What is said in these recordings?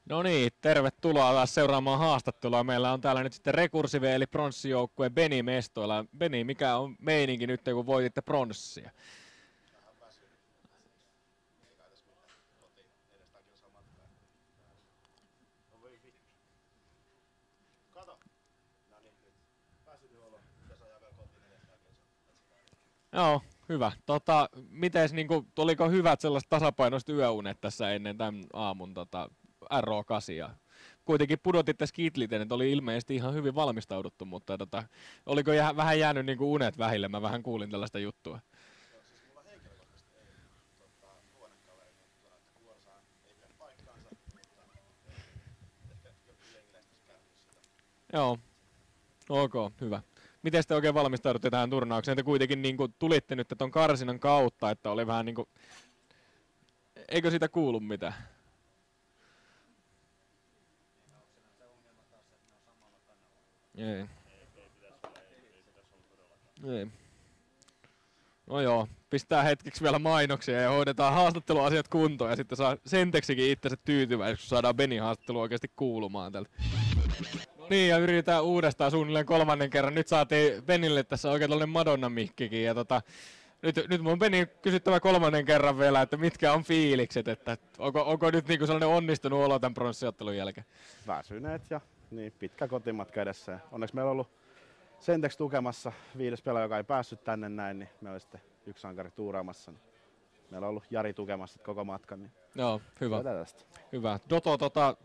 No niin, tervetuloa taas seuraamaan haastattelua. Meillä on täällä nyt sitten Rekursive eli pronssijoukkue Beni mestoilla. Beni, mikä on meininki nyt, kun voititte pronssia? Joo, hyvä. Mites, oliko hyvät sellaiset tasapainoiset yöunet tässä ennen tämän aamun RO8? Kuitenkin pudotitte skitliten, että oli ilmeisesti ihan hyvin valmistauduttu, mutta oliko vähän jäänyt unet vähille? Mä vähän kuulin tällaista juttua. Joo, ok, hyvä. Miten te oikein valmistaudutte tähän turnaukseen? Te kuitenkin tulitte nyt ton karsinan kautta, että oli vähän eikö siitä kuulu mitään? Ei. Ei. No joo, pistää hetkeksi vielä mainoksia ja hoidetaan haastatteluasiat kuntoon ja sitten saa Senteksikin itsensä tyytyväiseksi, kun saadaan Benin haastattelu oikeasti kuulumaan tältä. No niin, ja yritetään uudestaan suunnilleen kolmannen kerran. Nyt saatiin Benille tässä oikein tällainen Madonna-mikkikin ja nyt mun on Beni kysyttävä kolmannen kerran vielä, että mitkä on fiilikset, että onko nyt sellainen onnistunut olo tämän pronssiottelun jälkeen? Väsyneet ja niin pitkä kotimatka edessä. Onneksi meillä on ollut Sentex tukemassa 5. pelaaja, joka ei päässyt tänne näin, niin meillä oli sitten yksi sankari tuuraamassa. Niin meillä on ollut Jari tukemassa koko matkan. Niin joo, hyvä. Hyvä. Doto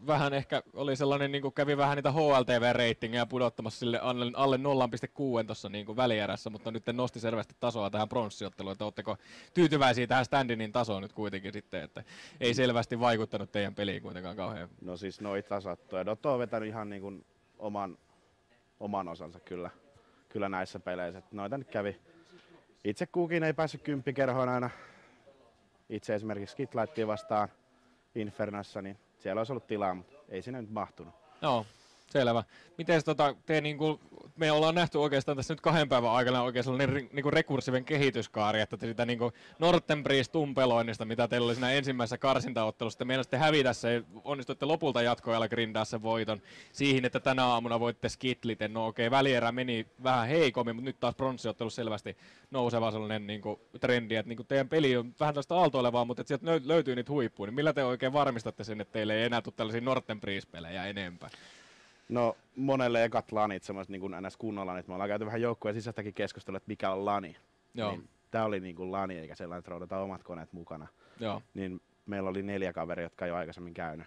vähän ehkä oli sellainen, kävi vähän niitä HLTV-reitingejä pudottamassa sille alle 0,6 tuossa välierässä, mutta nyt nosti selvästi tasoa tähän pronssiotteluun. Että ootteko tyytyväisiä tähän standinin tasoon nyt kuitenkin sitten, että ei selvästi vaikuttanut teidän peliin kuitenkaan kauhean? No siis noit tasattu ja Doto on vetänyt ihan oman osansa kyllä näissä peleissä. Että noita nyt kävi. Itse kukin ei päässyt kymppikerhoon aina. Itse esimerkiksi Skitlightia vastaan Infernossa, niin siellä olisi ollut tilaa, mutta ei sinne nyt mahtunut. Joo, selvä. Miten me ollaan nähty oikeastaan tässä nyt 2 päivän aikana oikein sellainen rekursiven kehityskaari, että te sitä Nortenbreeze-tumpeloinnista, mitä teillä oli siinä ensimmäisessä karsintaottelussa, te meinasitte hävitä se, onnistuitte lopulta jatkoajalla grindaa sen voiton siihen, että tänä aamuna voitte skitliten. No okei, välierä meni vähän heikommin, mutta nyt taas pronssiottelussa selvästi nouseva sellainen trendi, että teidän peli on vähän tällaista aaltoilevaa, mutta sieltä löytyy niitä huippuja, niin millä te oikein varmistatte sen, että teille ei enää tule tällaisia Nortenbreeze-pelejä enempää? No monelle ekat lanit, semmoiset ns. Kunnon lanit. Me ollaan käyty vähän joukkueen sisästäkin keskustelua, että mikä on lani. Joo. Niin, tää oli lani eikä sellainen, että roudataan omat koneet mukana. Joo. Niin meillä oli 4 kaveria, jotka ei ole aikaisemmin käynyt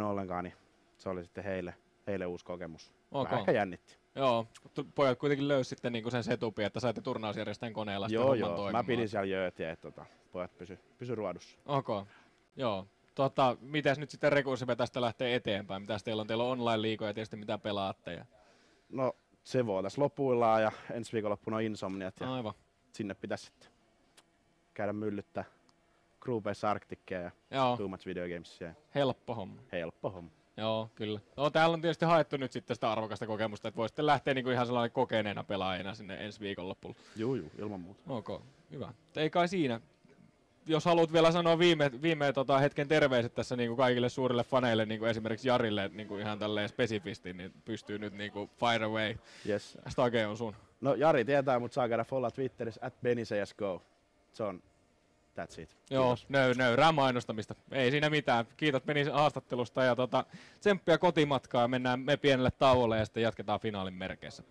ollenkaan, niin se oli sitten heille uusi kokemus. Okay. Vähän ehkä jännitti. Joo, pojat kuitenkin löysi sitten sen setupin, että saitte turnausjärjestäjän koneella sitten homman toimimaan. Mä pidin siellä jöötiä, että pojat pysy ruodussa. Okay. Joo. Mitäs nyt sitten Rekursive tästä lähtee eteenpäin? Mitäs teillä on? Teillä on online-liigoja tietysti, mitä pelaatte? Ja... No se voi tässä lopuillaan ja ensi viikonloppuna on Insomniat ja aivan. Sinne pitäisi sitten käydä myllyttää Groupeissa Arcticia ja Too Much Video Gamesia. Helppo homma. Helppo homma. Joo, kyllä. No täällä on tietysti haettu nyt sitten sitä arvokasta kokemusta, että voisitte lähteä ihan sellainen kokeneena pelaajana sinne ensi viikonloppuun. Juu, ilman muuta. Ok, hyvä. Ei kai siinä. Jos haluat vielä sanoa viime hetken terveiset tässä kaikille suurille faneille, esimerkiksi Jarille ihan tälleen spesifisti, niin pystyy nyt fire away. Yes. Stage on sun. No Jari tietää, mutta saa käydä follow Twitterissä @BeniCSGO. Se on that's it. Joo, nöyrää mainostamista. Ei siinä mitään. Kiitos Beni haastattelusta ja tsemppiä kotimatkaa. Mennään me pienelle tauolle ja sitten jatketaan finaalin merkeissä.